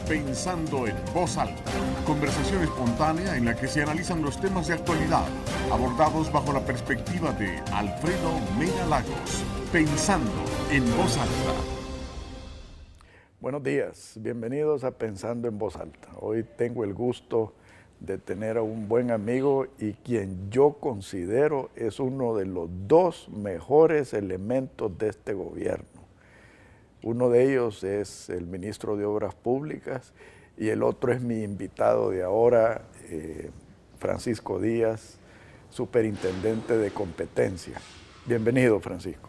Pensando en Voz Alta, conversación espontánea en la que se analizan los temas de actualidad, abordados bajo la perspectiva de Alfredo Mena Lagos. Pensando en Voz Alta. Buenos días, bienvenidos a Pensando en Voz Alta. Hoy tengo el gusto de tener a un buen amigo y quien yo considero es uno de los dos mejores elementos de este gobierno. Uno de ellos es el ministro de Obras Públicas y el otro es mi invitado de ahora, Francisco Díaz, superintendente de competencia. Bienvenido, Francisco.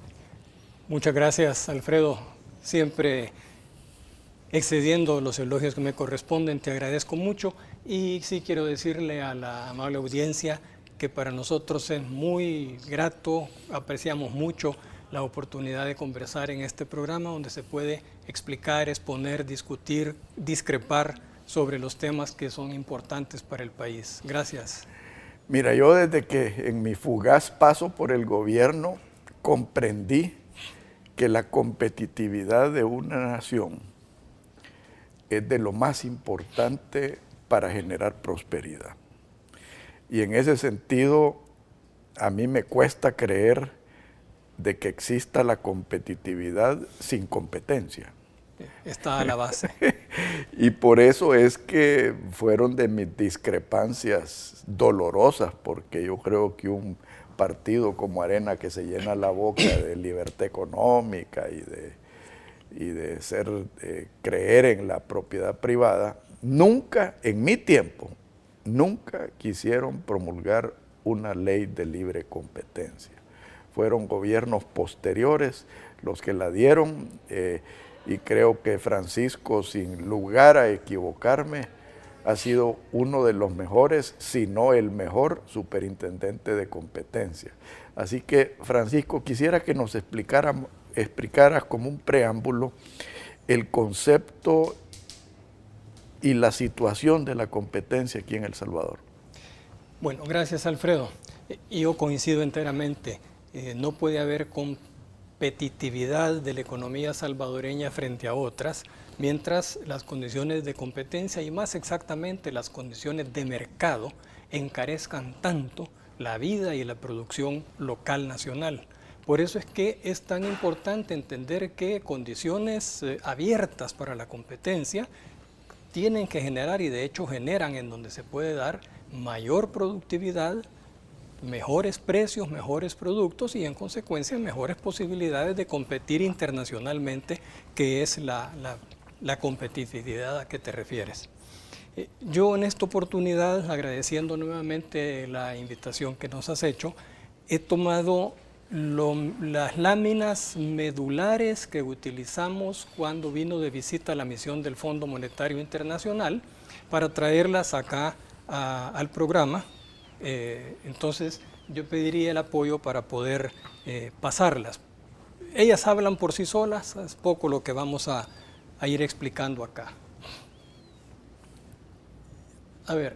Muchas gracias, Alfredo. Siempre excediendo los elogios que me corresponden, te agradezco mucho y sí quiero decirle a la amable audiencia que para nosotros es muy grato, apreciamos mucho la oportunidad de conversar en este programa donde se puede explicar, exponer, discutir, discrepar sobre los temas que son importantes para el país. Gracias. Mira, yo desde que en mi fugaz paso por el gobierno comprendí que la competitividad de una nación es de lo más importante para generar prosperidad. Y en ese sentido, a mí me cuesta creer de que exista la competitividad sin competencia. Está a la base. Y por eso es que fueron de mis discrepancias dolorosas, porque yo creo que un partido como Arena que se llena la boca de libertad económica y de creer en la propiedad privada, nunca, en mi tiempo, nunca quisieron promulgar una ley de libre competencia. Fueron gobiernos posteriores los que la dieron y creo que Francisco, sin lugar a equivocarme, ha sido uno de los mejores, si no el mejor superintendente de competencia. Así que, Francisco, quisiera que nos explicaras como un preámbulo el concepto y la situación de la competencia aquí en El Salvador. Bueno, gracias, Alfredo. Yo coincido enteramente. No puede haber competitividad de la economía salvadoreña frente a otras, mientras las condiciones de competencia y más exactamente las condiciones de mercado encarezcan tanto la vida y la producción local nacional. Por eso es que es tan importante entender que condiciones abiertas para la competencia tienen que generar, y de hecho generan en donde se puede dar mayor productividad, mejores precios, mejores productos y en consecuencia mejores posibilidades de competir internacionalmente, que es la competitividad a que te refieres. Yo en esta oportunidad, agradeciendo nuevamente la invitación que nos has hecho, he tomado las láminas medulares que utilizamos cuando vino de visita la misión del Fondo Monetario Internacional para traerlas acá al programa. Entonces yo pediría el apoyo para poder pasarlas. Ellas hablan por sí solas, es poco lo que vamos a ir explicando acá. A ver,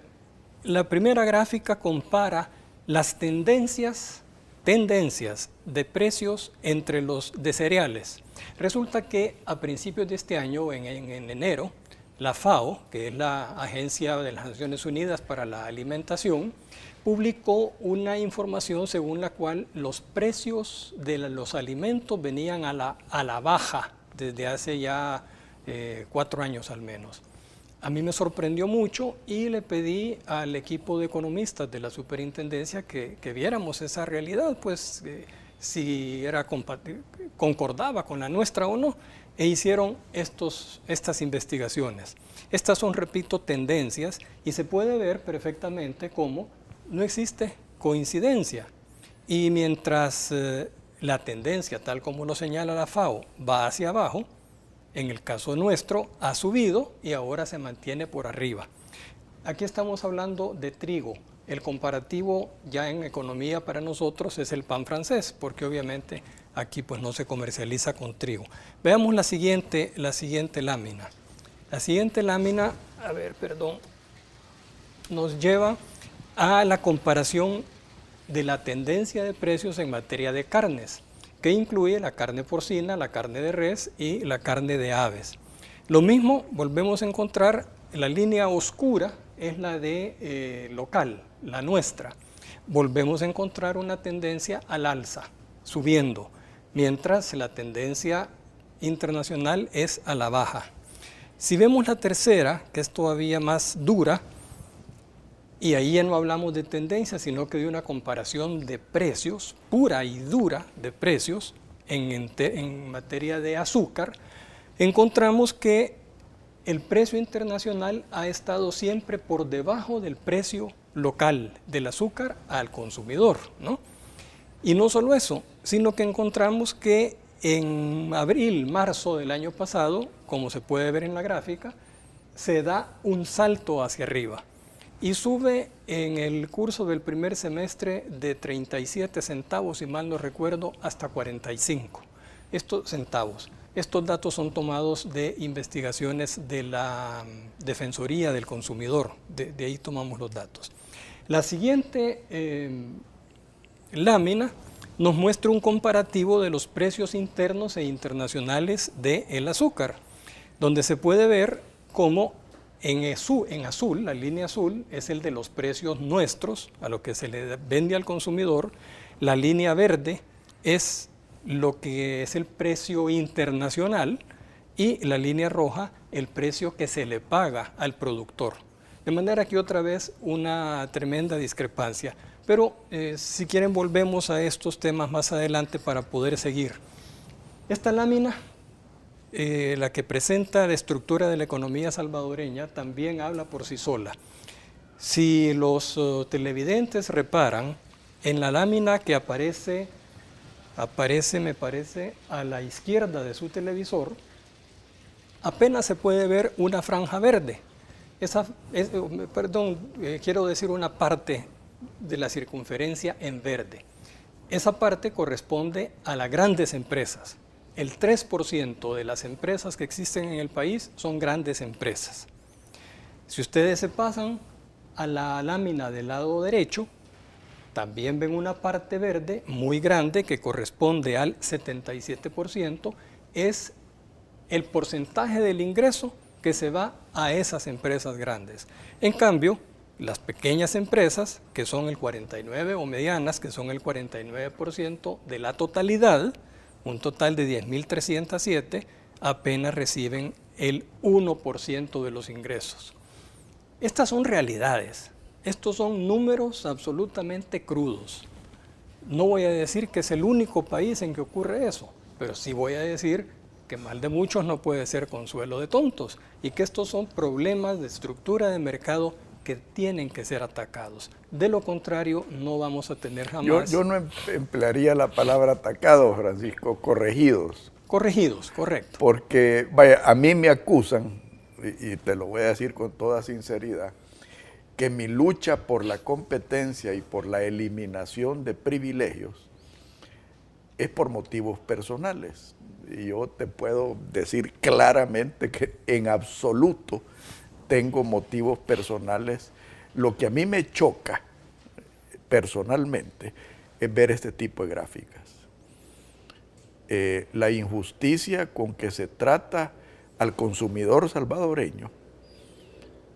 la primera gráfica compara las tendencias de precios entre los de cereales. Resulta que a principios de este año, en enero, la FAO, que es la Agencia de las Naciones Unidas para la Alimentación, publicó una información según la cual los precios de los alimentos venían a la baja desde hace ya 4 años al menos. A mí me sorprendió mucho y le pedí al equipo de economistas de la superintendencia que viéramos esa realidad, pues si concordaba con la nuestra o no, e hicieron estas investigaciones. Estas son, repito, tendencias y se puede ver perfectamente cómo no existe coincidencia. Y mientras la tendencia, tal como lo señala la FAO, va hacia abajo, en el caso nuestro ha subido y ahora se mantiene por arriba. Aquí estamos hablando de trigo. El comparativo ya en economía para nosotros es el pan francés, porque obviamente aquí pues no se comercializa con trigo. Veamos la siguiente lámina. La siguiente lámina, nos lleva a la comparación de la tendencia de precios en materia de carnes, que incluye la carne porcina, la carne de res y la carne de aves. Lo mismo volvemos a encontrar, la línea oscura es la de local, la nuestra. Volvemos a encontrar una tendencia al alza, subiendo, mientras la tendencia internacional es a la baja. Si vemos la tercera, que es todavía más dura, y ahí ya no hablamos de tendencia, sino que de una comparación de precios, pura y dura de precios, en materia de azúcar, encontramos que el precio internacional ha estado siempre por debajo del precio local del azúcar al consumidor, ¿no? Y no solo eso, sino que encontramos que en abril, marzo del año pasado, como se puede ver en la gráfica, se da un salto hacia arriba y sube en el curso del primer semestre de 37 centavos, si mal no recuerdo, hasta 45 centavos. Estos datos son tomados de investigaciones de la Defensoría del Consumidor, de ahí tomamos los datos. La siguiente lámina nos muestra un comparativo de los precios internos e internacionales del azúcar, donde se puede ver cómo en azul, la línea azul es el de los precios nuestros, a lo que se le vende al consumidor. La línea verde es lo que es el precio internacional y la línea roja el precio que se le paga al productor. De manera que otra vez una tremenda discrepancia. Pero si quieren volvemos a estos temas más adelante para poder seguir. Esta lámina, la que presenta la estructura de la economía salvadoreña, también habla por sí sola. Si los televidentes reparan, en la lámina que aparece me parece a la izquierda de su televisor, apenas se puede ver una franja verde. Quiero decir una parte de la circunferencia en verde. Esa parte corresponde a las grandes empresas. El 3% de las empresas que existen en el país son grandes empresas. Si ustedes se pasan a la lámina del lado derecho, también ven una parte verde muy grande que corresponde al 77%, es el porcentaje del ingreso que se va a esas empresas grandes. En cambio, las pequeñas empresas, que son el 49%, o medianas, que son el 49% de la totalidad, un total de 10.307, apenas reciben el 1% de los ingresos. Estas son realidades. Estos son números absolutamente crudos. No voy a decir que es el único país en que ocurre eso, pero sí voy a decir que mal de muchos no puede ser consuelo de tontos y que estos son problemas de estructura de mercado que tienen que ser atacados. De lo contrario, no vamos a tener jamás... Yo no emplearía la palabra atacados, Francisco, corregidos. Corregidos, correcto. Porque, vaya, a mí me acusan, y te lo voy a decir con toda sinceridad, que mi lucha por la competencia y por la eliminación de privilegios es por motivos personales. Y yo te puedo decir claramente que en absoluto tengo motivos personales. Lo que a mí me choca personalmente es ver este tipo de gráficas. La injusticia con que se trata al consumidor salvadoreño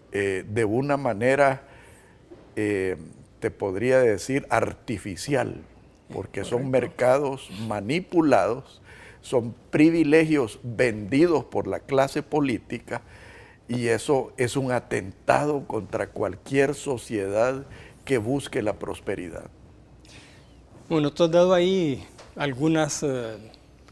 de una manera, te podría decir, artificial, porque son mercados manipulados, son privilegios vendidos por la clase política, y eso es un atentado contra cualquier sociedad que busque la prosperidad. Bueno, tú has dado ahí algunas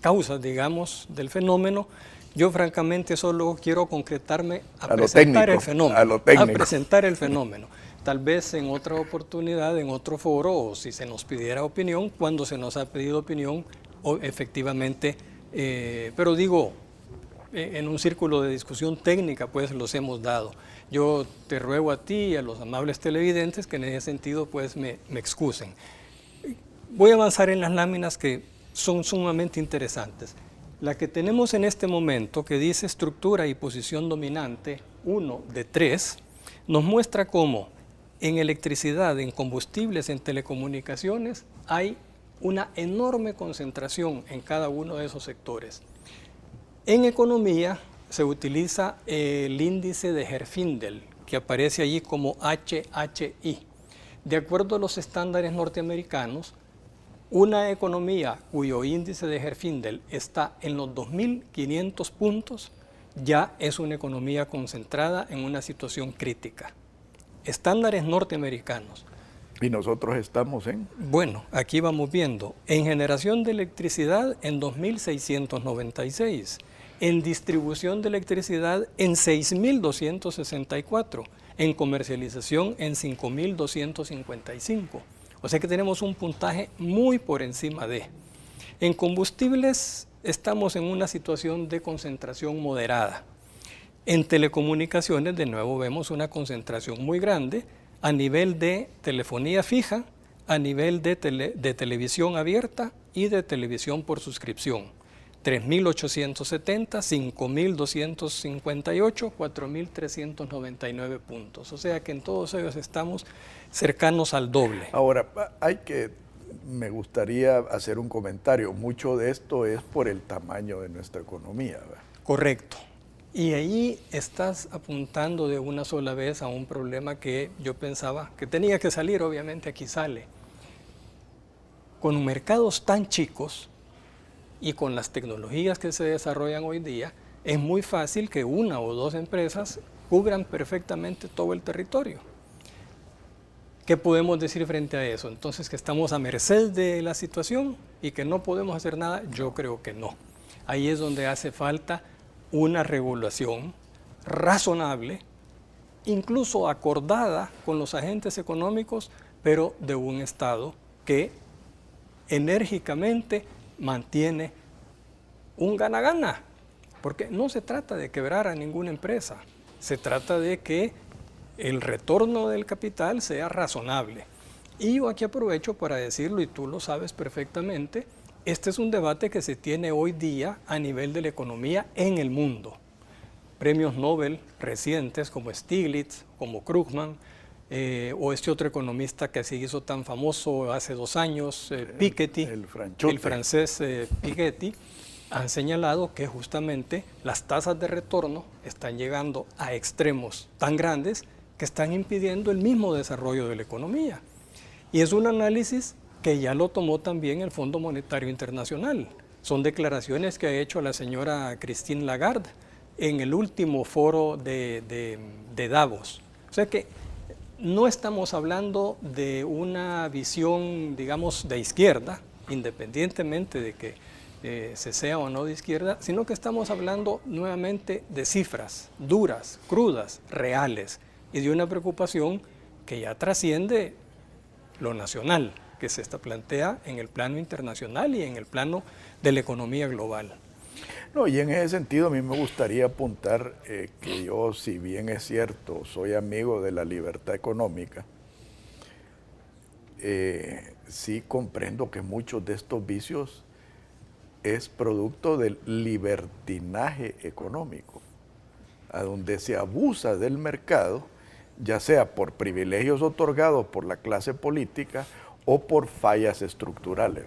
causas, digamos, del fenómeno. Yo francamente solo quiero concretarme a presentar el fenómeno. A presentar el fenómeno. Tal vez en otra oportunidad, en otro foro, o si se nos pidiera opinión, cuando se nos ha pedido opinión, o efectivamente, pero digo, en un círculo de discusión técnica, pues los hemos dado. Yo te ruego a ti y a los amables televidentes que en ese sentido, pues me excusen. Voy a avanzar en las láminas que son sumamente interesantes. La que tenemos en este momento, que dice estructura y posición dominante, 1 de 3, nos muestra cómo en electricidad, en combustibles, en telecomunicaciones, hay una enorme concentración en cada uno de esos sectores. En economía, se utiliza el índice de Herfindahl, que aparece allí como HHI. De acuerdo a los estándares norteamericanos, una economía cuyo índice de Herfindahl está en los 2.500 puntos ya es una economía concentrada en una situación crítica. Estándares norteamericanos. ¿Y nosotros estamos en? Bueno, aquí vamos viendo. En generación de electricidad en 2.696. En distribución de electricidad en 6.264. En comercialización en 5.255. O sea que tenemos un puntaje muy por encima de. En combustibles estamos en una situación de concentración moderada. En telecomunicaciones de nuevo vemos una concentración muy grande a nivel de telefonía fija, a nivel de televisión abierta y de televisión por suscripción. 3.870, 5.258, 4.399 puntos. O sea que en todos ellos estamos cercanos al doble. Ahora, me gustaría hacer un comentario. Mucho de esto es por el tamaño de nuestra economía, ¿verdad? Correcto. Y ahí estás apuntando de una sola vez a un problema que yo pensaba que tenía que salir, obviamente aquí sale. Con mercados tan chicos y con las tecnologías que se desarrollan hoy día, es muy fácil que una o dos empresas cubran perfectamente todo el territorio. ¿Qué podemos decir frente a eso? Entonces, ¿que estamos a merced de la situación y que no podemos hacer nada? Yo creo que no. Ahí es donde hace falta una regulación razonable, incluso acordada con los agentes económicos, pero de un Estado que enérgicamente mantiene un gana-gana, porque no se trata de quebrar a ninguna empresa, se trata de que el retorno del capital sea razonable. Y yo aquí aprovecho para decirlo, y tú lo sabes perfectamente, este es un debate que se tiene hoy día a nivel de la economía en el mundo. Premios Nobel recientes como Stiglitz, como Krugman, o este otro economista que se hizo tan famoso hace 2 años, Piketty, el francés Piketty, han señalado que justamente las tasas de retorno están llegando a extremos tan grandes que están impidiendo el mismo desarrollo de la economía. Y es un análisis que ya lo tomó también el Fondo Monetario Internacional. Son declaraciones que ha hecho la señora Christine Lagarde en el último foro de Davos. O sea que no estamos hablando de una visión, digamos, de izquierda, independientemente de que se sea o no de izquierda, sino que estamos hablando nuevamente de cifras duras, crudas, reales, y de una preocupación que ya trasciende lo nacional, que se plantea en el plano internacional y en el plano de la economía global. No, y en ese sentido a mí me gustaría apuntar que yo, si bien es cierto, soy amigo de la libertad económica, sí comprendo que muchos de estos vicios es producto del libertinaje económico, a donde se abusa del mercado, ya sea por privilegios otorgados por la clase política o por fallas estructurales.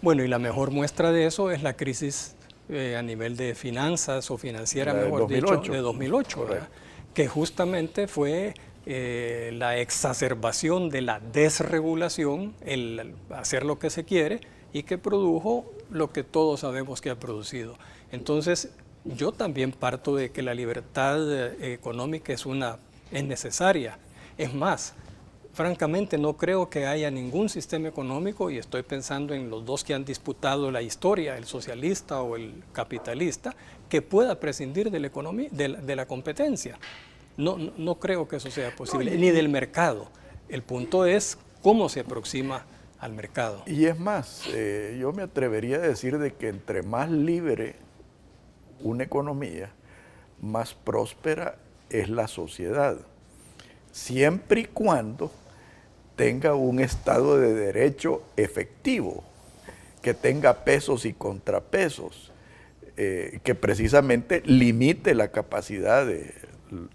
Bueno, y la mejor muestra de eso es la crisis a nivel de finanzas o financiera, mejor dicho, de 2008, que justamente fue la exacerbación de la desregulación, el hacer lo que se quiere, y que produjo lo que todos sabemos que ha producido. Entonces, yo también parto de que la libertad económica es necesaria. Es más, francamente no creo que haya ningún sistema económico, y estoy pensando en los dos que han disputado la historia, el socialista o el capitalista, que pueda prescindir de la economía, de la competencia. No creo que eso sea posible, ni del mercado. El punto es cómo se aproxima al mercado. Y es más, yo me atrevería a decir de que entre más libre una economía, más próspera es la sociedad, siempre y cuando tenga un Estado de Derecho efectivo, que tenga pesos y contrapesos, que precisamente limite la capacidad de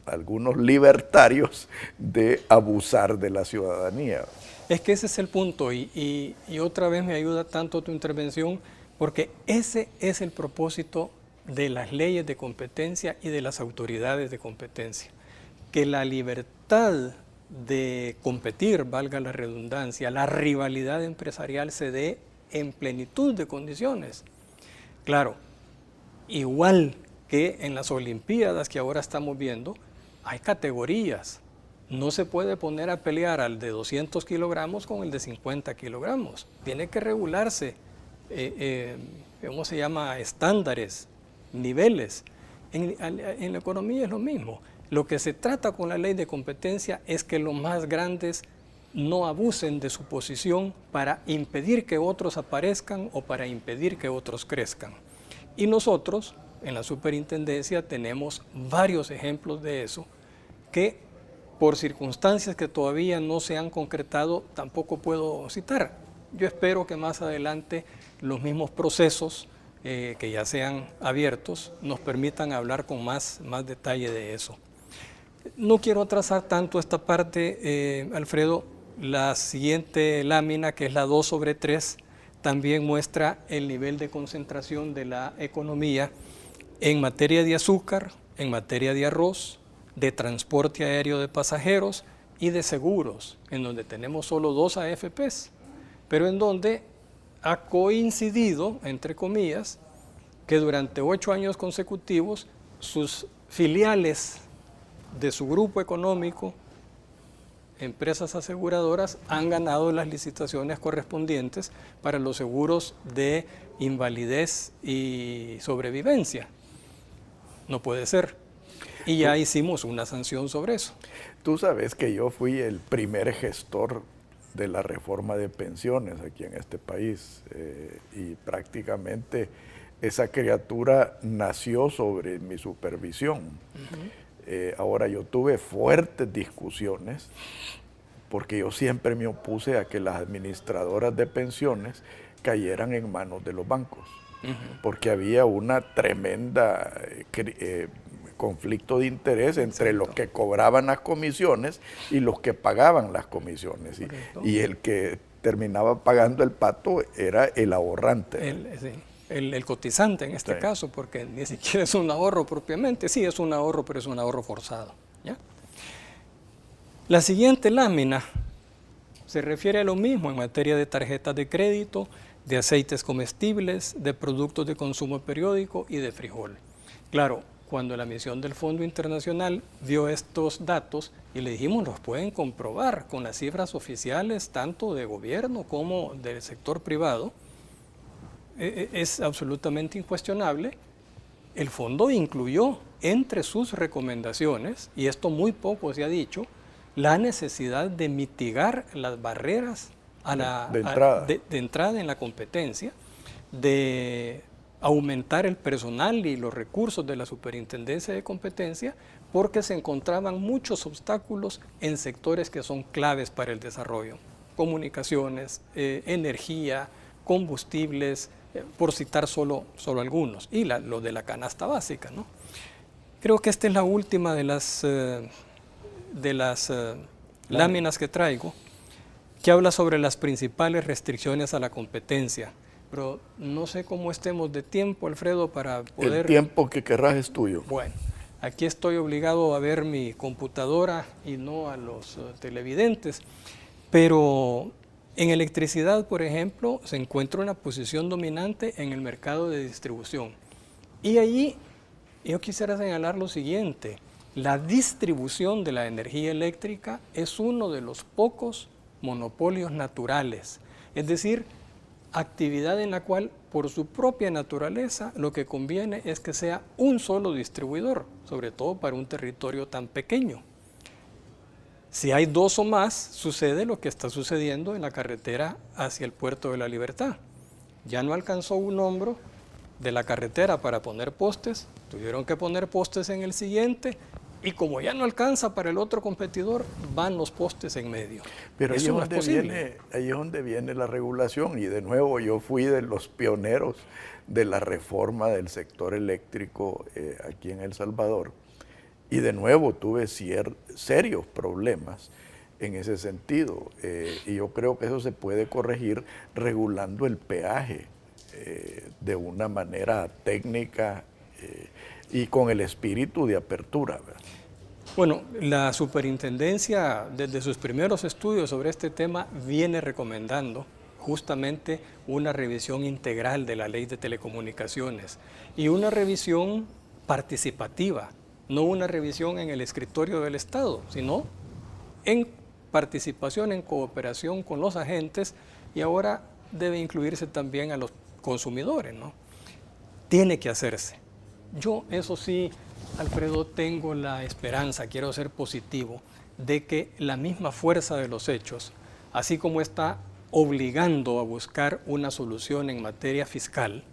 algunos libertarios de abusar de la ciudadanía. Es que ese es el punto, y otra vez me ayuda tanto tu intervención, porque ese es el propósito de las leyes de competencia y de las autoridades de competencia. Que la libertad de competir, valga la redundancia, la rivalidad empresarial se dé en plenitud de condiciones. Claro, igual que en las Olimpiadas que ahora estamos viendo, hay categorías. No se puede poner a pelear al de 200 kilogramos con el de 50 kilogramos. Tiene que regularse, ¿cómo se llama? Estándares, niveles. En la economía es lo mismo. Lo que se trata con la ley de competencia es que los más grandes no abusen de su posición para impedir que otros aparezcan o para impedir que otros crezcan. Y nosotros, en la superintendencia, tenemos varios ejemplos de eso que, por circunstancias que todavía no se han concretado, tampoco puedo citar. Yo espero que más adelante los mismos procesos que ya sean abiertos nos permitan hablar con más detalle de eso. No quiero atrasar tanto esta parte, Alfredo. La siguiente lámina, que es la 2/3, también muestra el nivel de concentración de la economía en materia de azúcar, en materia de arroz, de transporte aéreo de pasajeros y de seguros, en donde tenemos solo 2 AFPs, pero en donde ha coincidido, entre comillas, que durante 8 años consecutivos sus filiales de su grupo económico, empresas aseguradoras, han ganado las licitaciones correspondientes para los seguros de invalidez y sobrevivencia. No puede ser. Y ya hicimos una sanción sobre eso. Tú sabes que yo fui el primer gestor de la reforma de pensiones aquí en este país y prácticamente esa criatura nació sobre mi supervisión. Ahora, yo tuve fuertes discusiones porque yo siempre me opuse a que las administradoras de pensiones cayeran en manos de los bancos, porque había una tremenda conflicto de interés entre los que cobraban las comisiones y los que pagaban las comisiones. Y el que terminaba pagando el pato era el ahorrante. El cotizante en este caso, porque ni siquiera es un ahorro propiamente. Sí, es un ahorro, pero es un ahorro forzado, ¿ya? La siguiente lámina se refiere a lo mismo en materia de tarjetas de crédito, de aceites comestibles, de productos de consumo periódico y de frijol. Claro, cuando la misión del Fondo Internacional vio estos datos y le dijimos, los pueden comprobar con las cifras oficiales tanto de gobierno como del sector privado, es absolutamente incuestionable. El fondo incluyó entre sus recomendaciones, y esto muy poco se ha dicho, la necesidad de mitigar las barreras de entrada en la competencia, de aumentar el personal y los recursos de la Superintendencia de Competencia, porque se encontraban muchos obstáculos en sectores que son claves para el desarrollo: comunicaciones, energía, combustibles, por citar solo algunos, y lo de la canasta básica, ¿no? Creo que esta es la última de las láminas que traigo, que habla sobre las principales restricciones a la competencia. Pero no sé cómo estemos de tiempo, Alfredo, para poder... El tiempo que querrás es tuyo. Bueno, aquí estoy obligado a ver mi computadora y no a los televidentes, pero en electricidad, por ejemplo, se encuentra una posición dominante en el mercado de distribución. Y allí yo quisiera señalar lo siguiente: la distribución de la energía eléctrica es uno de los pocos monopolios naturales, es decir, actividad en la cual, por su propia naturaleza, lo que conviene es que sea un solo distribuidor, sobre todo para un territorio tan pequeño. Si hay 2 o más, sucede lo que está sucediendo en la carretera hacia el Puerto de la Libertad. Ya no alcanzó un hombro de la carretera para poner postes, tuvieron que poner postes en el siguiente, y como ya no alcanza para el otro competidor, van los postes en medio. Pero ahí es donde viene la regulación, y de nuevo yo fui de los pioneros de la reforma del sector eléctrico aquí en El Salvador, y de nuevo tuve serios problemas en ese sentido, y yo creo que eso se puede corregir regulando el peaje de una manera técnica y con el espíritu de apertura, ¿verdad? Bueno, la superintendencia, desde sus primeros estudios sobre este tema, viene recomendando justamente una revisión integral de la ley de telecomunicaciones y una revisión participativa, no una revisión en el escritorio del Estado, sino en participación, en cooperación con los agentes, y ahora debe incluirse también a los consumidores, ¿no? Tiene que hacerse. Yo, eso sí, Alfredo, tengo la esperanza, quiero ser positivo, de que la misma fuerza de los hechos, así como está obligando a buscar una solución en materia fiscal,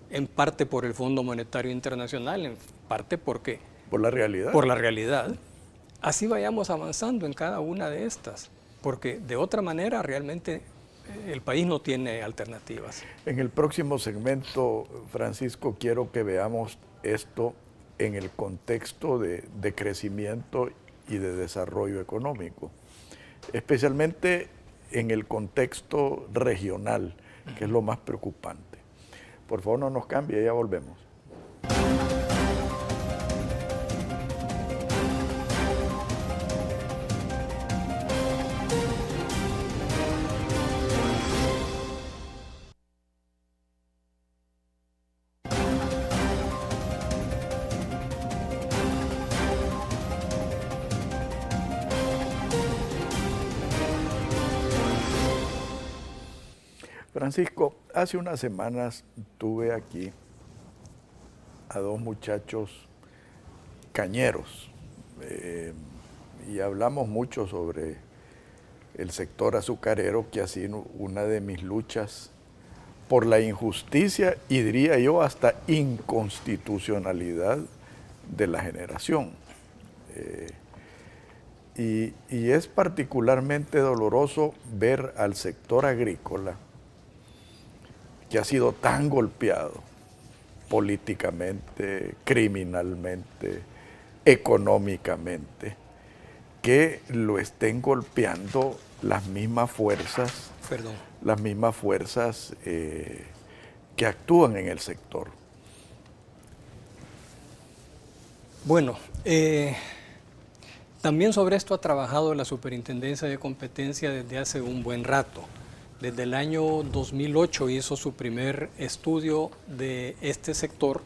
en parte por el Fondo Monetario Internacional, en parte porque Por la realidad. por la realidad, así vayamos avanzando en cada una de estas, porque de otra manera realmente el país no tiene alternativas. En el próximo segmento, Francisco, quiero que veamos esto en el contexto de crecimiento y de desarrollo económico, especialmente en el contexto regional, que es lo más preocupante. Por favor, no nos cambie, ya volvemos. Francisco, hace unas semanas tuve aquí a dos muchachos cañeros y hablamos mucho sobre el sector azucarero, que ha sido una de mis luchas por la injusticia y diría yo hasta inconstitucionalidad de la generación. Y es particularmente doloroso ver al sector agrícola, que ha sido tan golpeado políticamente, criminalmente, económicamente, que lo estén golpeando las mismas fuerzas, que actúan en el sector. Bueno, también sobre esto ha trabajado la Superintendencia de Competencia desde hace un buen rato. Desde el año 2008 hizo su primer estudio de este sector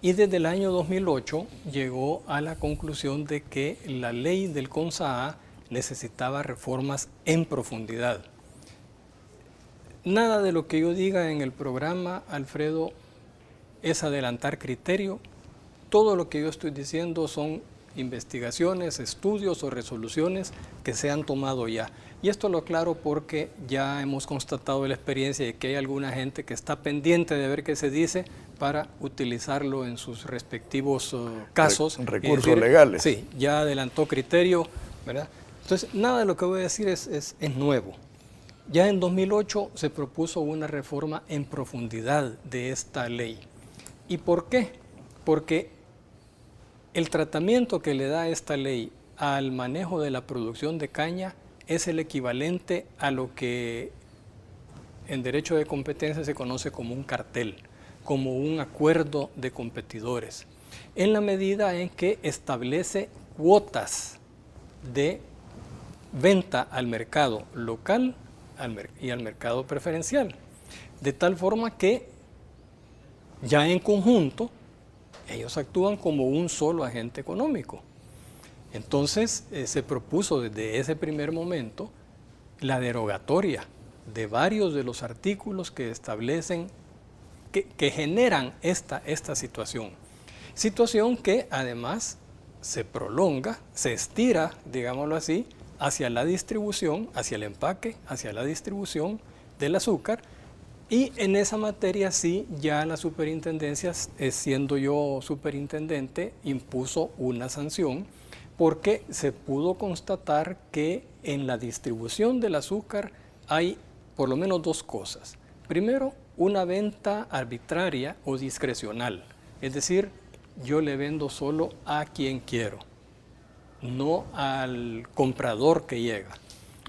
y desde el año 2008 llegó a la conclusión de que la ley del CONSAA necesitaba reformas en profundidad. Nada de lo que yo diga en el programa, Alfredo, es adelantar criterio. Todo lo que yo estoy diciendo son investigaciones, estudios o resoluciones que se han tomado ya. Y esto lo aclaro porque ya hemos constatado la experiencia de que hay alguna gente que está pendiente de ver qué se dice para utilizarlo en sus respectivos casos. Recursos legales. Sí, ya adelantó criterio, ¿verdad? Entonces, nada de lo que voy a decir es nuevo. Ya en 2008 se propuso una reforma en profundidad de esta ley. ¿Y por qué? Porque el tratamiento que le da esta ley al manejo de la producción de caña es el equivalente a lo que en derecho de competencia se conoce como un cartel, como un acuerdo de competidores, en la medida en que establece cuotas de venta al mercado local y al mercado preferencial, de tal forma que ya en conjunto ellos actúan como un solo agente económico. Entonces se propuso desde ese primer momento la derogatoria de varios de los artículos que establecen, que generan esta situación. Situación que además se prolonga, se estira, digámoslo así, hacia la distribución, hacia el empaque, hacia la distribución del azúcar. Y en esa materia sí, ya la superintendencia, siendo yo superintendente, impuso una sanción porque se pudo constatar que en la distribución del azúcar hay por lo menos dos cosas. Primero, una venta arbitraria o discrecional, es decir, yo le vendo solo a quien quiero, no al comprador que llega.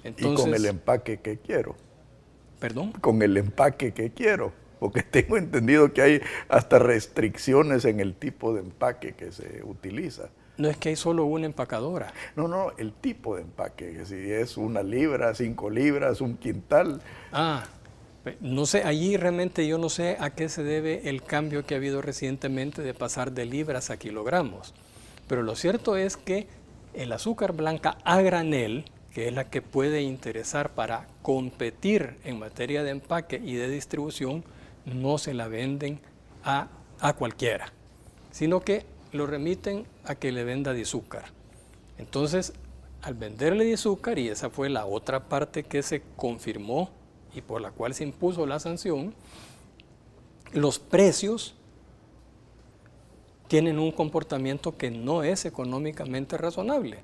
Entonces, y con el empaque que quiero. ¿Perdón? Con el empaque que quiero. porque tengo entendido que hay hasta restricciones en el tipo de empaque que se utiliza. No es que hay solo una empacadora. No, el tipo de empaque, que si es 1 libra, 5 libras, 1 quintal. No sé, allí realmente yo no sé a qué se debe el cambio que ha habido recientemente de pasar de libras a kilogramos. Pero lo cierto es que el azúcar blanca a granel, que es la que puede interesar para competir en materia de empaque y de distribución, no se la venden a cualquiera, sino que lo remiten a que le venda de azúcar. Entonces, al venderle de azúcar, y esa fue la otra parte que se confirmó y por la cual se impuso la sanción, los precios tienen un comportamiento que no es económicamente razonable.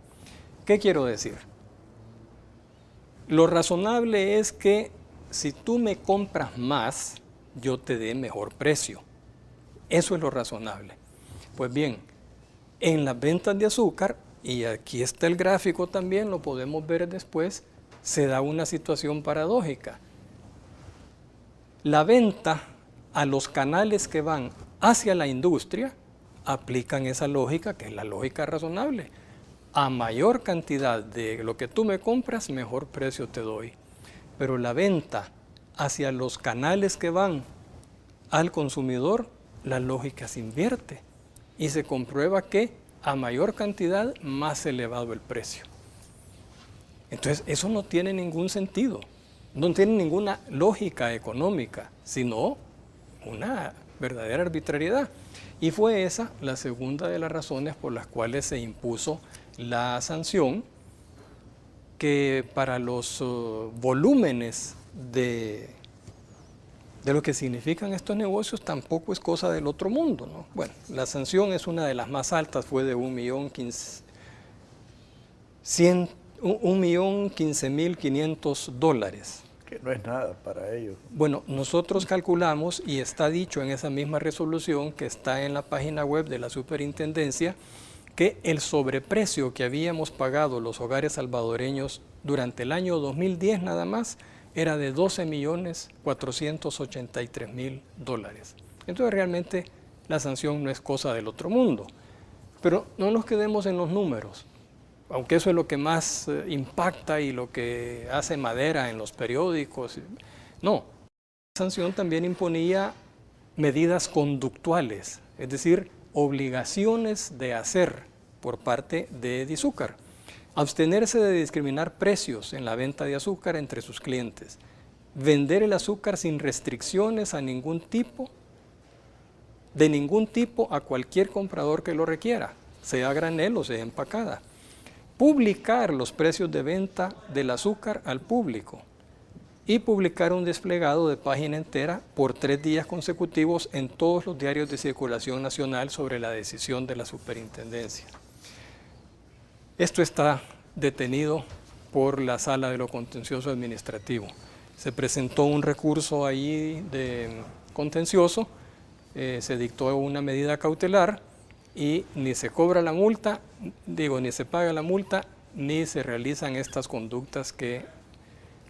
¿Qué quiero decir? Lo razonable es que si tú me compras más, yo te dé mejor precio. Eso es lo razonable. Pues bien, en las ventas de azúcar, y aquí está el gráfico también, lo podemos ver después, se da una situación paradójica. La venta a los canales que van hacia la industria aplican esa lógica, que es la lógica razonable. A mayor cantidad de lo que tú me compras, mejor precio te doy. Pero la venta hacia los canales que van al consumidor, la lógica se invierte y se comprueba que a mayor cantidad, más elevado el precio. Entonces, eso no tiene ningún sentido, no tiene ninguna lógica económica, sino una verdadera arbitrariedad. Y fue esa la segunda de las razones por las cuales se impuso la sanción, que para los volúmenes de lo que significan estos negocios tampoco es cosa del otro mundo, ¿no? Bueno, la sanción es una de las más altas, fue de $1.015.500. Que no es nada para ellos. Bueno, nosotros calculamos, y está dicho en esa misma resolución que está en la página web de la Superintendencia, que el sobreprecio que habíamos pagado los hogares salvadoreños durante el año 2010 nada más era de $12.483.000. Entonces realmente la sanción no es cosa del otro mundo. Pero no nos quedemos en los números, aunque eso es lo que más impacta y lo que hace madera en los periódicos. No, la sanción también imponía medidas conductuales, es decir, obligaciones de hacer por parte de Azúcar. Abstenerse de discriminar precios en la venta de azúcar entre sus clientes. Vender el azúcar sin restricciones de ningún tipo a cualquier comprador que lo requiera, sea a granel o sea empacada. Publicar los precios de venta del azúcar al público y publicar un desplegado de página entera por 3 días consecutivos en todos los diarios de circulación nacional sobre la decisión de la superintendencia. Esto está detenido por la Sala de lo Contencioso Administrativo. Se presentó un recurso ahí de contencioso, se dictó una medida cautelar y ni se cobra la multa, ni se paga la multa, ni se realizan estas conductas que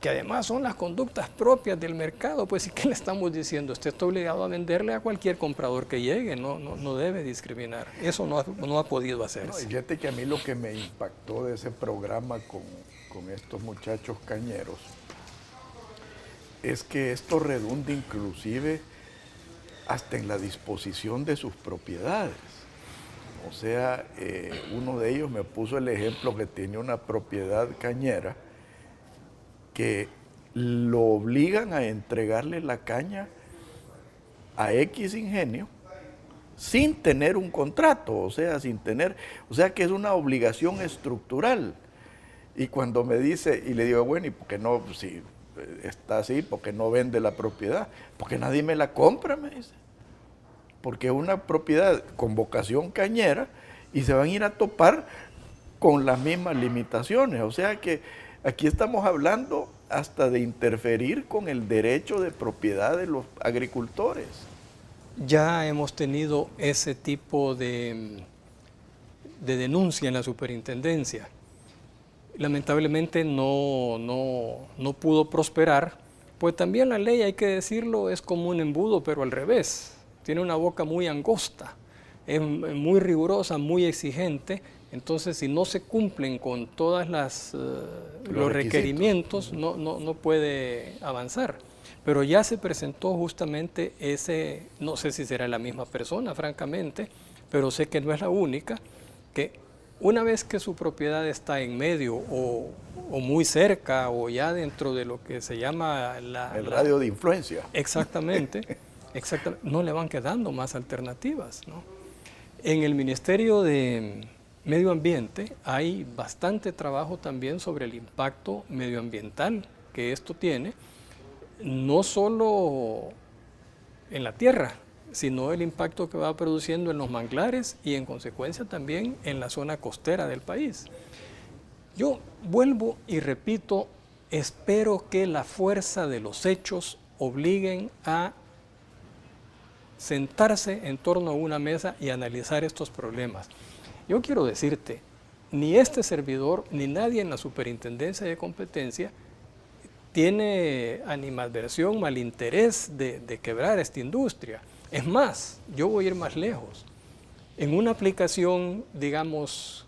además son las conductas propias del mercado. Pues, ¿y qué le estamos diciendo? Usted está obligado a venderle a cualquier comprador que llegue, no debe discriminar. Eso no ha podido hacerse. No, y fíjate que a mí lo que me impactó de ese programa con estos muchachos cañeros es que esto redunda inclusive hasta en la disposición de sus propiedades. O sea, uno de ellos me puso el ejemplo que tiene una propiedad cañera que lo obligan a entregarle la caña a X ingenio sin tener un contrato, o sea que es una obligación estructural. Y cuando me dice, y le digo, bueno, ¿y por qué no, si está así, por qué no vende la propiedad? Porque nadie me la compra, me dice. Porque es una propiedad con vocación cañera y se van a ir a topar con las mismas limitaciones. O sea que aquí estamos hablando hasta de interferir con el derecho de propiedad de los agricultores. Ya hemos tenido ese tipo de denuncia en la superintendencia. Lamentablemente no pudo prosperar Pues también la ley, hay que decirlo, es como un embudo, pero al revés. Tiene una boca muy angosta, es muy rigurosa, muy exigente. Entonces, si no se cumplen con todos los requerimientos, no puede avanzar. Pero ya se presentó justamente ese, no sé si será la misma persona, francamente, pero sé que no es la única, que una vez que su propiedad está en medio o muy cerca o ya dentro de lo que se llama el radio de influencia. Exactamente, no le van quedando más alternativas, ¿no? En el Ministerio de Medio Ambiente hay bastante trabajo también sobre el impacto medioambiental que esto tiene, no solo en la tierra, sino el impacto que va produciendo en los manglares y en consecuencia también en la zona costera del país. Yo vuelvo y repito, espero que la fuerza de los hechos obliguen a sentarse en torno a una mesa y analizar estos problemas. Yo quiero decirte, ni este servidor ni nadie en la Superintendencia de Competencia tiene animadversión, malinterés de quebrar esta industria. Es más, yo voy a ir más lejos. En una aplicación, digamos,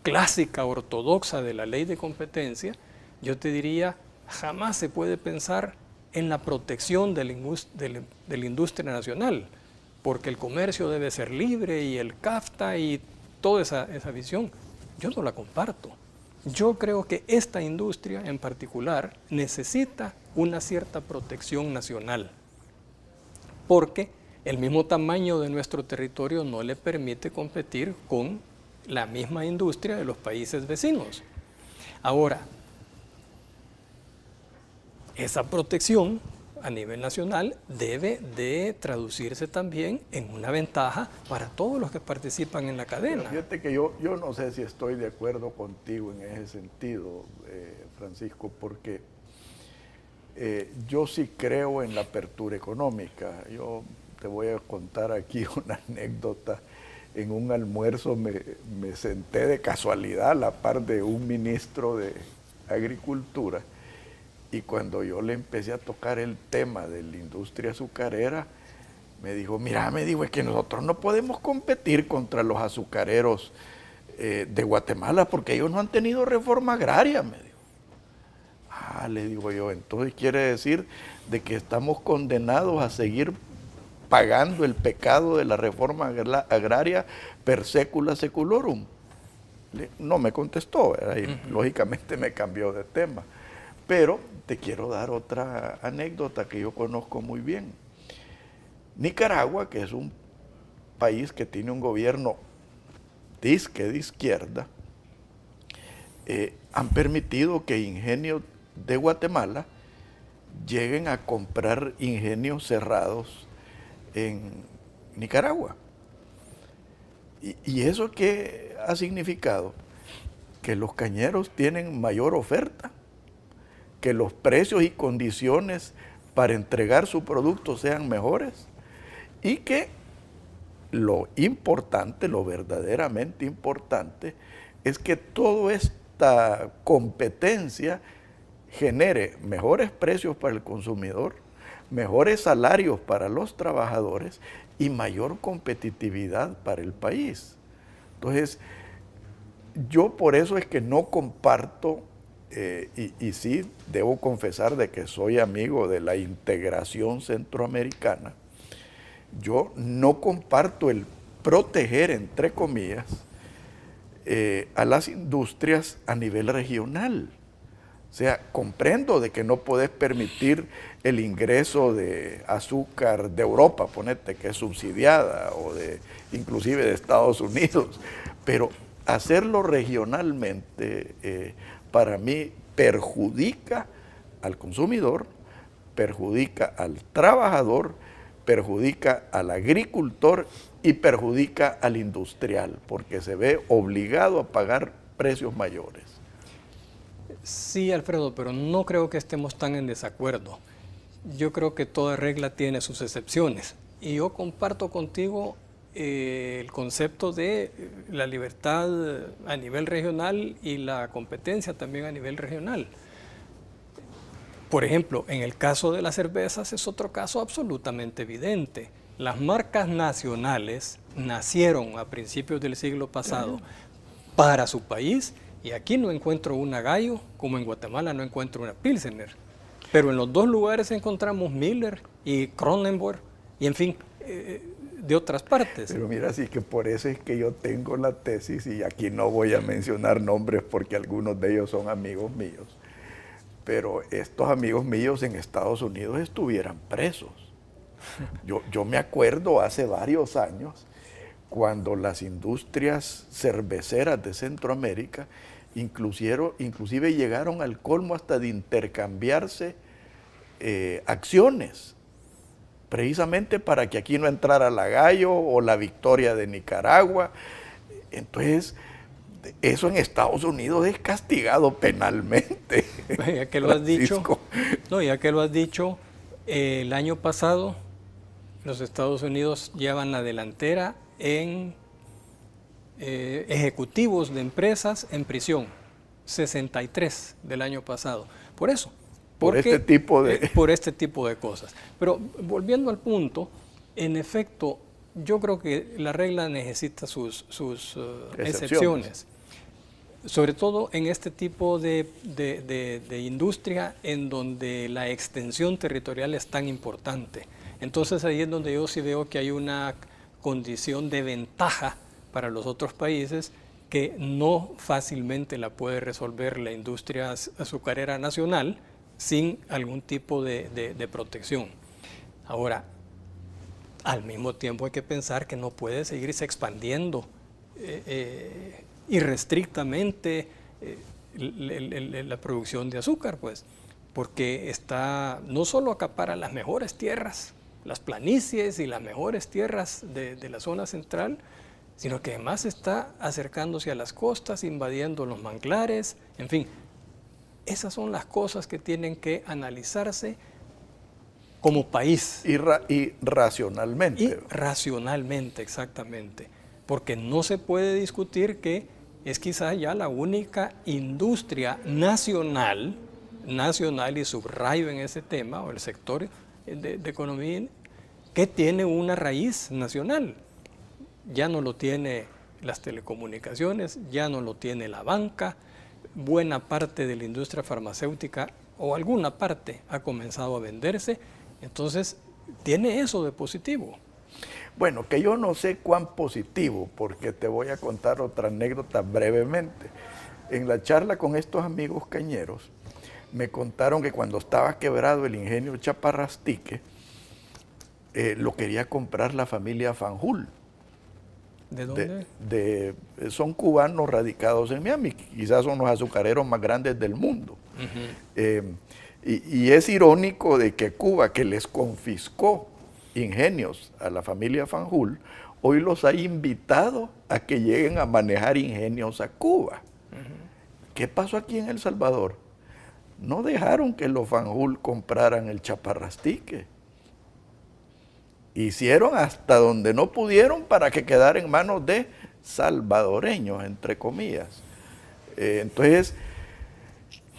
clásica, ortodoxa de la ley de competencia, yo te diría, jamás se puede pensar en la protección de la industria nacional, porque el comercio debe ser libre y el CAFTA y toda esa visión, yo no la comparto. Yo creo que esta industria en particular necesita una cierta protección nacional, porque el mismo tamaño de nuestro territorio no le permite competir con la misma industria de los países vecinos. Ahora, esa protección a nivel nacional debe de traducirse también en una ventaja para todos los que participan en la cadena. Pero fíjate que yo no sé si estoy de acuerdo contigo en ese sentido, Francisco, porque yo sí creo en la apertura económica. Yo te voy a contar aquí una anécdota. En un almuerzo me senté de casualidad a la par de un ministro de Agricultura, y cuando yo le empecé a tocar el tema de la industria azucarera, me dijo, mira, es que nosotros no podemos competir contra los azucareros de Guatemala porque ellos no han tenido reforma agraria, me dijo. Ah, le digo yo, entonces quiere decir de que estamos condenados a seguir pagando el pecado de la reforma agraria per secula seculorum. No me contestó, ¿verdad? Y lógicamente me cambió de tema. Pero te quiero dar otra anécdota que yo conozco muy bien. Nicaragua, que es un país que tiene un gobierno disque de izquierda, han permitido que ingenios de Guatemala lleguen a comprar ingenios cerrados en Nicaragua. ¿Y eso qué ha significado? Que los cañeros tienen mayor oferta, que los precios y condiciones para entregar su producto sean mejores y que lo importante, lo verdaderamente importante, es que toda esta competencia genere mejores precios para el consumidor, mejores salarios para los trabajadores y mayor competitividad para el país. Entonces, yo por eso es que no comparto, y sí debo confesar de que soy amigo de la integración centroamericana, yo no comparto el proteger, entre comillas, a las industrias a nivel regional. O sea, comprendo de que no puedes permitir el ingreso de azúcar de Europa, ponete que es subsidiada, o inclusive de Estados Unidos, pero hacerlo regionalmente para mí perjudica al consumidor, perjudica al trabajador, perjudica al agricultor y perjudica al industrial, porque se ve obligado a pagar precios mayores. Sí, Alfredo, pero no creo que estemos tan en desacuerdo. Yo creo que toda regla tiene sus excepciones. Y yo comparto contigo el concepto de la libertad a nivel regional y la competencia también a nivel regional. Por ejemplo, en el caso de las cervezas es otro caso absolutamente evidente. Las marcas nacionales nacieron a principios del siglo pasado para su país, y aquí no encuentro una Gallo, como en Guatemala no encuentro una Pilsener. Pero en los dos lugares encontramos Miller y Kronenbourg, y en fin, de otras partes. Pero mira, sí que por eso es que yo tengo la tesis, y aquí no voy a mencionar nombres porque algunos de ellos son amigos míos, pero estos amigos míos en Estados Unidos estuvieran presos. Yo me acuerdo hace varios años, cuando las industrias cerveceras de Centroamérica inclusive llegaron al colmo hasta de intercambiarse acciones, precisamente para que aquí no entrara la Gallo o la Victoria de Nicaragua. Entonces, eso en Estados Unidos es castigado penalmente. Ya que lo has dicho, no, ya que lo has dicho, el año pasado los Estados Unidos llevan la delantera en ejecutivos de empresas en prisión, 63 del año pasado. Por eso. Por este tipo de cosas. Pero volviendo al punto, en efecto, yo creo que la regla necesita sus excepciones. Sobre todo en este tipo de industria en donde la extensión territorial es tan importante. Entonces ahí es donde yo sí veo que hay una condición de ventaja para los otros países que no fácilmente la puede resolver la industria azucarera nacional sin algún tipo de protección. Ahora, al mismo tiempo hay que pensar que no puede seguirse expandiendo irrestrictamente la producción de azúcar, pues, porque no solo acapara las mejores tierras, las planicies y las mejores tierras de la zona central, sino que además está acercándose a las costas, invadiendo los manglares, en fin. Esas son las cosas que tienen que analizarse como país. Y racionalmente. Y racionalmente, exactamente. Porque no se puede discutir que es quizás ya la única industria nacional, y subrayo en ese tema, o el sector de economía, que tiene una raíz nacional. Ya no lo tiene las telecomunicaciones, ya no lo tiene la banca. Buena parte de la industria farmacéutica, o alguna parte, ha comenzado a venderse. Entonces, tiene eso de positivo. Bueno, que yo no sé cuán positivo, porque te voy a contar otra anécdota brevemente. En la charla con estos amigos cañeros, me contaron que cuando estaba quebrado el ingenio Chaparrastique, lo quería comprar la familia Fanjul. ¿De dónde? Son cubanos radicados en Miami, quizás son los azucareros más grandes del mundo. Y es irónico de que Cuba, que les confiscó ingenios a la familia Fanjul, hoy los ha invitado a que lleguen a manejar ingenios a Cuba. ¿Qué pasó aquí en El Salvador? No dejaron que los Fanjul compraran el Chaparrastique. Hicieron hasta donde no pudieron para que quedara en manos de salvadoreños, entre comillas. Entonces,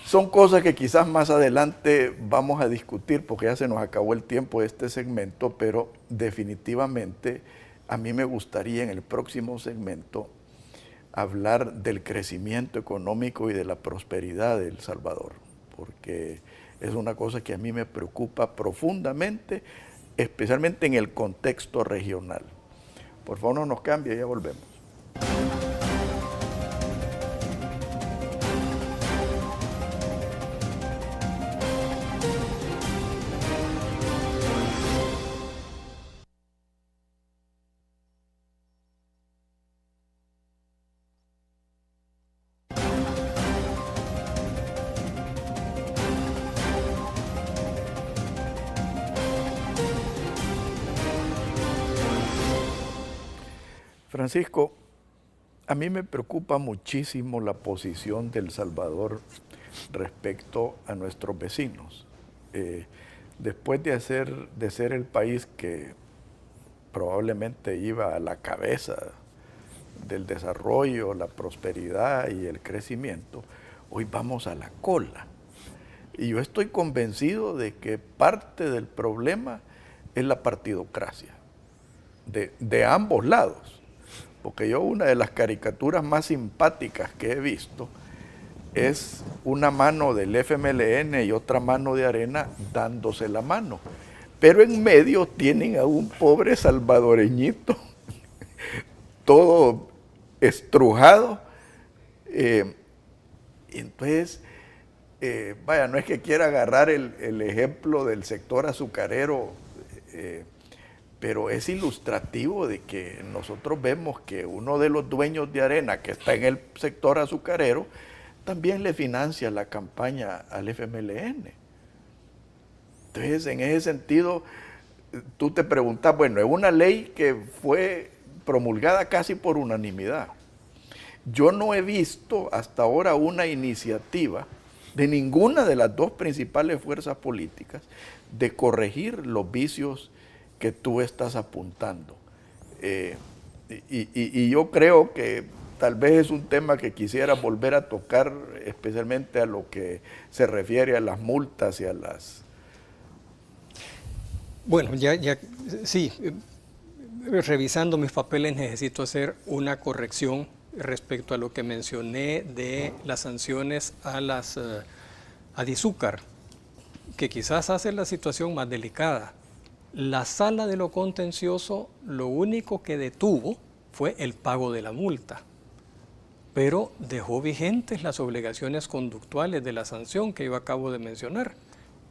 son cosas que quizás más adelante vamos a discutir, porque ya se nos acabó el tiempo de este segmento, pero definitivamente a mí me gustaría en el próximo segmento hablar del crecimiento económico y de la prosperidad de El Salvador, porque es una cosa que a mí me preocupa profundamente, especialmente en el contexto regional. Por favor, no nos cambie, ya volvemos. Francisco, a mí me preocupa muchísimo la posición de El Salvador respecto a nuestros vecinos. Después de ser el país que probablemente iba a la cabeza del desarrollo, la prosperidad y el crecimiento, hoy vamos a la cola. Y yo estoy convencido de que parte del problema es la partidocracia, de ambos lados. Porque yo una de las caricaturas más simpáticas que he visto es una mano del FMLN y otra mano de Arena dándose la mano. Pero en medio tienen a un pobre salvadoreñito, todo estrujado. Entonces, vaya, no es que quiera agarrar el ejemplo del sector azucarero, pero es ilustrativo de que nosotros vemos que uno de los dueños de Arena, que está en el sector azucarero, también le financia la campaña al FMLN. Entonces, en ese sentido, tú te preguntas, bueno, es una ley que fue promulgada casi por unanimidad. Yo no he visto hasta ahora una iniciativa de ninguna de las dos principales fuerzas políticas de corregir los vicios que tú estás apuntando. Y yo creo que tal vez es un tema que quisiera volver a tocar, especialmente a lo que se refiere a las multas y a las... Bueno, sí, revisando mis papeles necesito hacer una corrección respecto a lo que mencioné de las sanciones a Dizúcar, que quizás hace la situación más delicada. La sala de lo contencioso lo único que detuvo fue el pago de la multa, pero dejó vigentes las obligaciones conductuales de la sanción que yo acabo de mencionar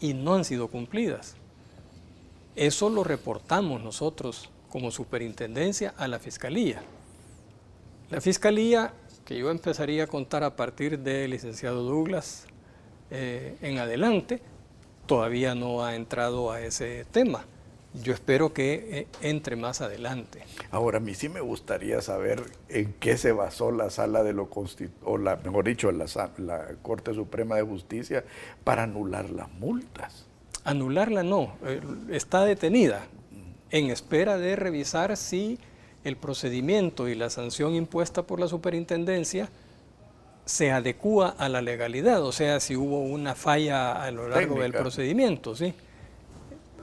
y no han sido cumplidas. Eso lo reportamos nosotros como superintendencia a la Fiscalía. La Fiscalía, que yo empezaría a contar a partir del licenciado Douglas en adelante, todavía no ha entrado a ese tema. Yo espero que entre más adelante. Ahora, a mí sí me gustaría saber en qué se basó la Sala de lo Constitucional, mejor dicho, la Corte Suprema de Justicia para anular las multas. Anularla no, está detenida en espera de revisar si el procedimiento y la sanción impuesta por la superintendencia se adecúa a la legalidad, o sea, si hubo una falla a lo largo del procedimiento, ¿sí?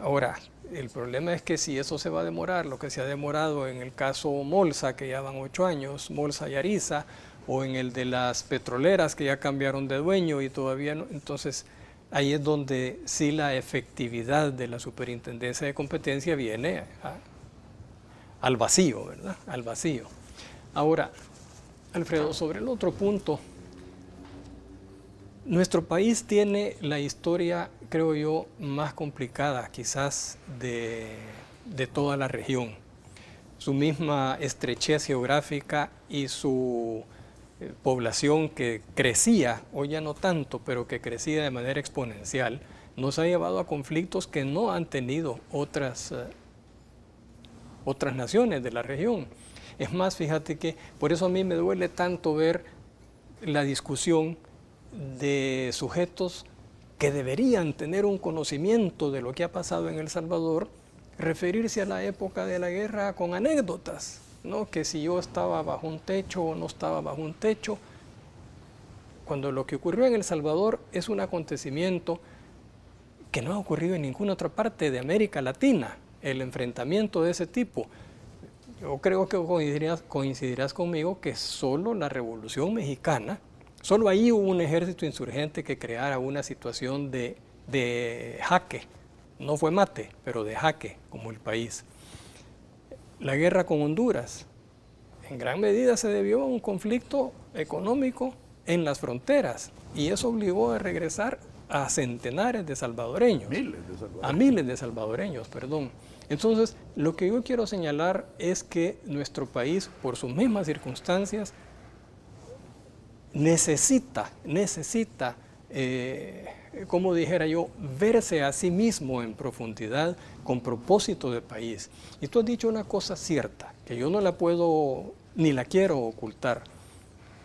Ahora, el problema es que si eso se va a demorar, lo que se ha demorado en el caso Molsa, que ya van 8 años, Molsa y Ariza, o en el de las petroleras que ya cambiaron de dueño y todavía no, entonces ahí es donde sí la efectividad de la superintendencia de competencia viene al vacío, ¿verdad? Al vacío. Ahora, Alfredo, sobre el otro punto, nuestro país tiene la historia, creo yo, más complicada quizás de toda la región. Su misma estrechez geográfica y su población que crecía, hoy ya no tanto, pero que crecía de manera exponencial, nos ha llevado a conflictos que no han tenido otras naciones de la región. Es más, fíjate que por eso a mí me duele tanto ver la discusión de sujetos que deberían tener un conocimiento de lo que ha pasado en El Salvador, referirse a la época de la guerra con anécdotas, ¿no? Que si yo estaba bajo un techo o no estaba bajo un techo, cuando lo que ocurrió en El Salvador es un acontecimiento que no ha ocurrido en ninguna otra parte de América Latina, el enfrentamiento de ese tipo. Yo creo que coincidirás conmigo que solo la Revolución Mexicana, solo ahí hubo un ejército insurgente que creara una situación de jaque, no fue mate, pero de jaque como el país. La guerra con Honduras, en gran medida se debió a un conflicto económico en las fronteras y eso obligó a regresar a centenares de salvadoreños. A miles de salvadoreños, perdón. Entonces, lo que yo quiero señalar es que nuestro país, por sus mismas circunstancias, necesita, como dijera yo, verse a sí mismo en profundidad con propósito de país. Y tú has dicho una cosa cierta, que yo no la puedo ni la quiero ocultar.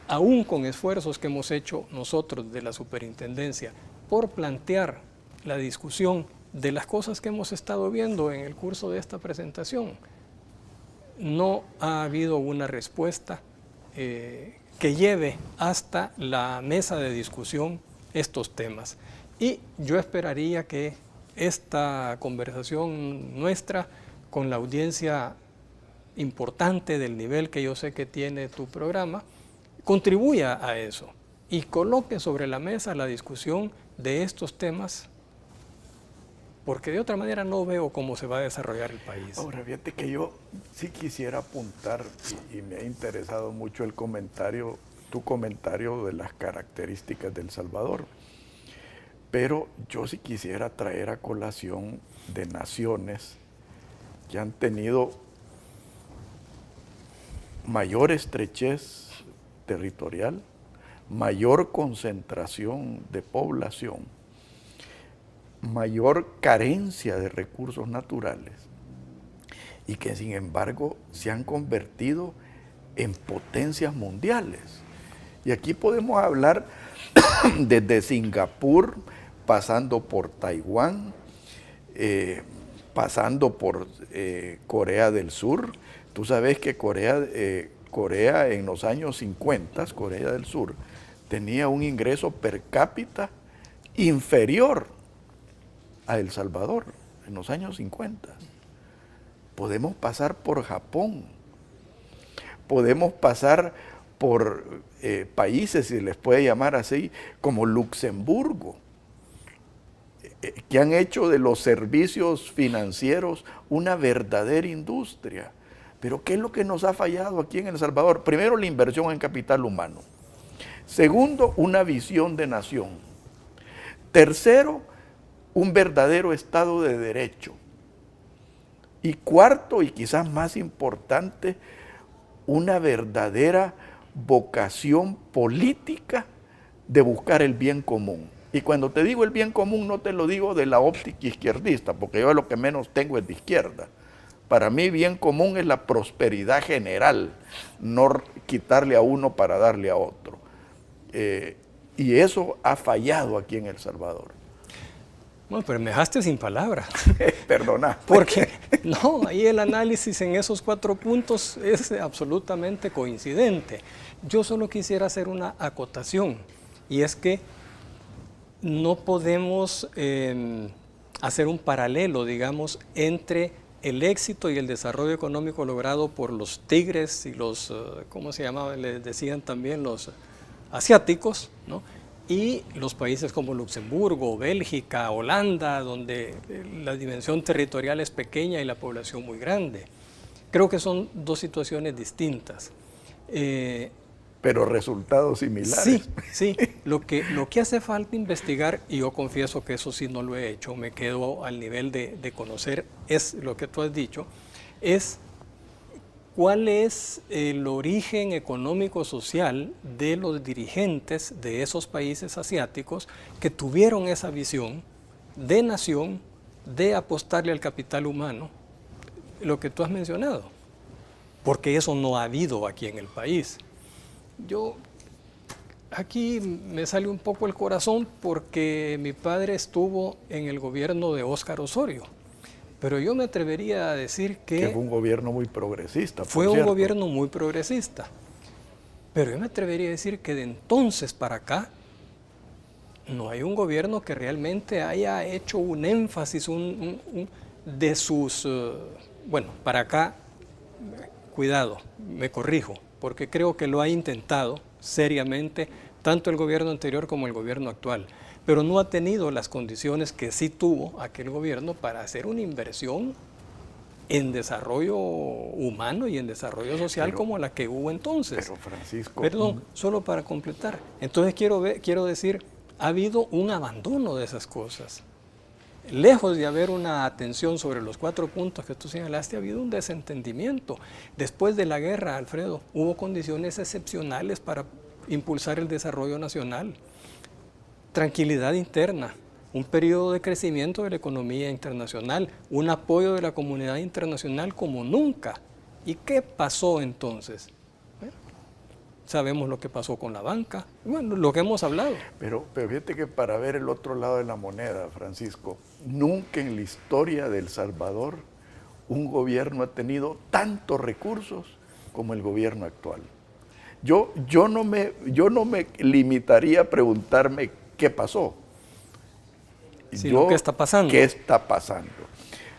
Aún con esfuerzos que hemos hecho nosotros de la superintendencia por plantear la discusión de las cosas que hemos estado viendo en el curso de esta presentación, no ha habido una respuesta que lleve hasta la mesa de discusión estos temas. Y yo esperaría que esta conversación nuestra, con la audiencia importante del nivel que yo sé que tiene tu programa, contribuya a eso y coloque sobre la mesa la discusión de estos temas, porque de otra manera no veo cómo se va a desarrollar el país. Ahora, fíjate que yo sí quisiera apuntar, y me ha interesado mucho el comentario, tu comentario de las características de El Salvador, pero yo sí quisiera traer a colación de naciones que han tenido mayor estrechez territorial, mayor concentración de población, mayor carencia de recursos naturales y que sin embargo se han convertido en potencias mundiales. Y aquí podemos hablar desde Singapur, pasando por Taiwán, pasando por Corea del Sur. Tú sabes que Corea en los años 50, Corea del Sur, tenía un ingreso per cápita inferior a El Salvador en los años 50. Podemos pasar por Japón, podemos pasar por países, si les puede llamar así, como Luxemburgo, que han hecho de los servicios financieros una verdadera industria. Pero ¿qué es lo que nos ha fallado aquí en El Salvador? Primero, la inversión en capital humano. Segundo, una visión de nación. Tercero, un verdadero Estado de Derecho. Y cuarto, y quizás más importante, una verdadera vocación política de buscar el bien común. Y cuando te digo el bien común, no te lo digo de la óptica izquierdista, porque yo lo que menos tengo es de izquierda. Para mí bien común es la prosperidad general, no quitarle a uno para darle a otro. Y eso ha fallado aquí en El Salvador. Bueno, pero me dejaste sin palabras. Perdona. Porque no, ahí el análisis en esos 4 puntos es absolutamente coincidente. Yo solo quisiera hacer una acotación, y es que no podemos hacer un paralelo, digamos, entre el éxito y el desarrollo económico logrado por los tigres y los, ¿cómo se llamaba? Les decían también los asiáticos, ¿no? Y los países como Luxemburgo, Bélgica, Holanda, donde la dimensión territorial es pequeña y la población muy grande. Creo que son 2 situaciones distintas. Pero resultados similares. Sí, sí. Lo que hace falta investigar, y yo confieso que eso sí no lo he hecho, me quedo al nivel de conocer, es lo que tú has dicho, es cuál es el origen económico-social de los dirigentes de esos países asiáticos que tuvieron esa visión de nación, de apostarle al capital humano, lo que tú has mencionado, porque eso no ha habido aquí en el país. Yo, aquí me sale un poco el corazón porque mi padre estuvo en el gobierno de Óscar Osorio, pero yo me atrevería a decir que fue un gobierno muy progresista. Fue un gobierno muy progresista, pero yo me atrevería a decir que de entonces para acá no hay un gobierno que realmente haya hecho un énfasis de sus... bueno, para acá, cuidado, me corrijo, porque creo que lo ha intentado seriamente tanto el gobierno anterior como el gobierno actual, pero no ha tenido las condiciones que sí tuvo aquel gobierno para hacer una inversión en desarrollo humano y en desarrollo social como la que hubo entonces. Pero Francisco... Perdón, solo para completar. Entonces quiero decir, ha habido un abandono de esas cosas. Lejos de haber una atención sobre los 4 puntos que tú señalaste, ha habido un desentendimiento. Después de la guerra, Alfredo, hubo condiciones excepcionales para impulsar el desarrollo nacional. Tranquilidad interna, un periodo de crecimiento de la economía internacional, un apoyo de la comunidad internacional como nunca. ¿Y qué pasó entonces? Sabemos lo que pasó con la banca, bueno, lo que hemos hablado. Pero fíjate que para ver el otro lado de la moneda, Francisco, nunca en la historia de El Salvador un gobierno ha tenido tantos recursos como el gobierno actual. Yo no me limitaría a preguntarme qué pasó. sino qué está pasando. ¿Qué está pasando?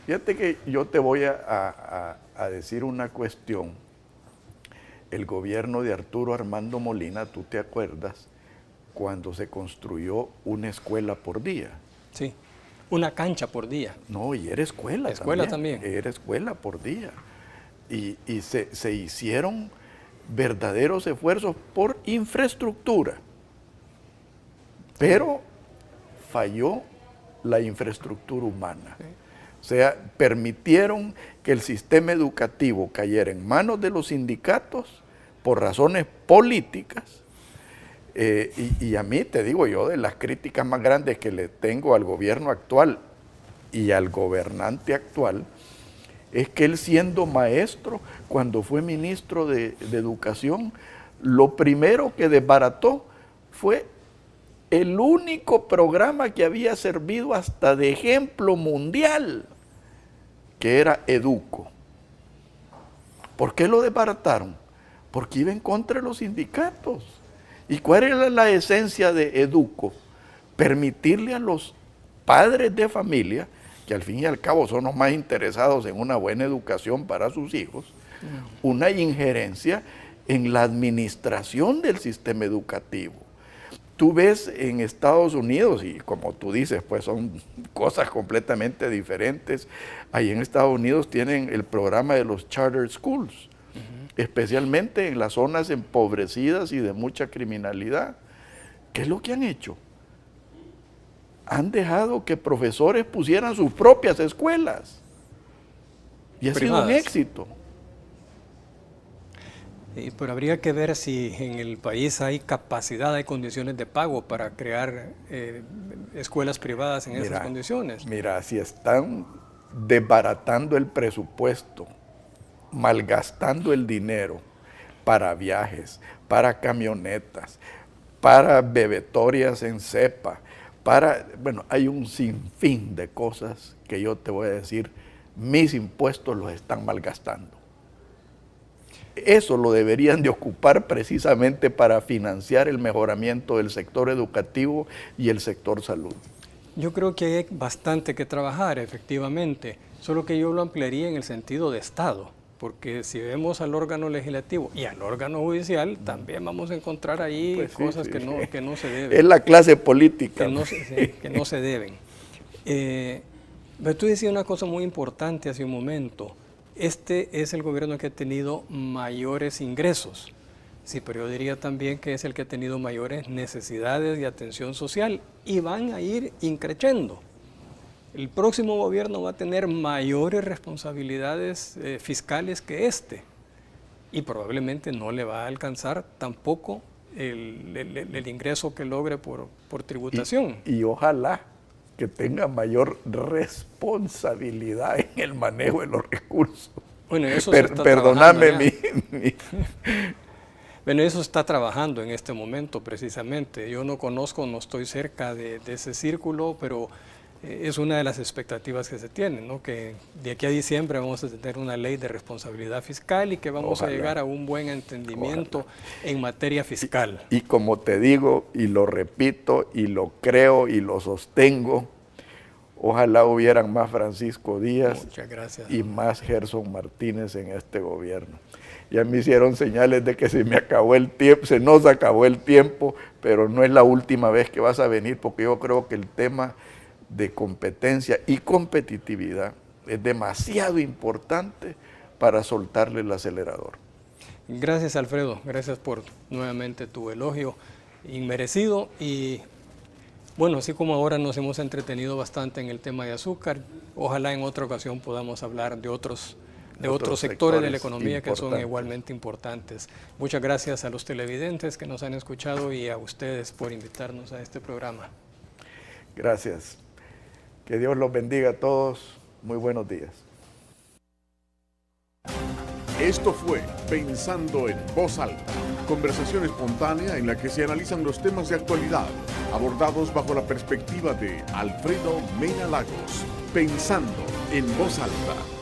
Fíjate que yo te voy a decir una cuestión. El gobierno de Arturo Armando Molina, tú te acuerdas, cuando se construyó una escuela por día. Sí, una cancha por día. No, y era escuela, también. Era escuela por día. Y se hicieron verdaderos esfuerzos por infraestructura. Pero falló la infraestructura humana. Sí. O sea, permitieron que el sistema educativo cayera en manos de los sindicatos por razones políticas. Y a mí, te digo yo, de las críticas más grandes que le tengo al gobierno actual y al gobernante actual, es que él, siendo maestro, cuando fue ministro de Educación, lo primero que desbarató fue el único programa que había servido hasta de ejemplo mundial, que era Educo. ¿Por qué lo desbarataron? Porque iba en contra de los sindicatos. ¿Y cuál era la esencia de Educo? Permitirle a los padres de familia, que al fin y al cabo son los más interesados en una buena educación para sus hijos, una injerencia en la administración del sistema educativo. Tú ves en Estados Unidos, y como tú dices, pues son cosas completamente diferentes. Ahí en Estados Unidos tienen el programa de los charter schools, especialmente en las zonas empobrecidas y de mucha criminalidad. ¿Qué es lo que han hecho? Han dejado que profesores pusieran sus propias escuelas. Y ha sido un éxito. Pero habría que ver si en el país hay capacidad, hay condiciones de pago para crear escuelas privadas en esas condiciones. Mira, si están desbaratando el presupuesto, malgastando el dinero para viajes, para camionetas, para bebetorias en cepa, bueno, hay un sinfín de cosas que yo te voy a decir, mis impuestos los están malgastando. Eso lo deberían de ocupar precisamente para financiar el mejoramiento del sector educativo y el sector salud. Yo creo que hay bastante que trabajar, efectivamente, solo que yo lo ampliaría en el sentido de Estado, porque si vemos al órgano legislativo y al órgano judicial, también vamos a encontrar ahí pues cosas sí. Que no se deben. Es la clase política. Que no se deben. Pero tú decías una cosa muy importante hace un momento. Este es el gobierno que ha tenido mayores ingresos. Sí, pero yo diría también que es el que ha tenido mayores necesidades de atención social y van a ir increciendo. El próximo gobierno va a tener mayores responsabilidades fiscales que este y probablemente no le va a alcanzar tampoco el ingreso que logre por tributación. Y ojalá que tenga mayor responsabilidad en el manejo de los recursos. Bueno, eso perdóname Bueno, eso está trabajando en este momento precisamente. Yo no conozco, no estoy cerca de ese círculo, pero es una de las expectativas que se tienen, ¿no? Que de aquí a diciembre vamos a tener una ley de responsabilidad fiscal y que vamos a llegar a un buen entendimiento en materia fiscal. Y como te digo, y lo repito, y lo creo, y lo sostengo, ojalá hubieran más Francisco Díaz y más Gerson Martínez en este gobierno. Ya me hicieron señales de que se me acabó el tiempo, se nos acabó el tiempo, pero no es la última vez que vas a venir, porque yo creo que el tema de competencia y competitividad es demasiado importante para soltarle el acelerador. Gracias, Alfredo, gracias por nuevamente tu elogio inmerecido y bueno, así como ahora nos hemos entretenido bastante en el tema de azúcar, ojalá en otra ocasión podamos hablar de otros sectores de la economía que son igualmente importantes. Muchas gracias a los televidentes que nos han escuchado y a ustedes por invitarnos a este programa. Gracias. Que Dios los bendiga a todos. Muy buenos días. Esto fue Pensando en Voz Alta, conversación espontánea en la que se analizan los temas de actualidad, abordados bajo la perspectiva de Alfredo Mena Lagos. Pensando en Voz Alta.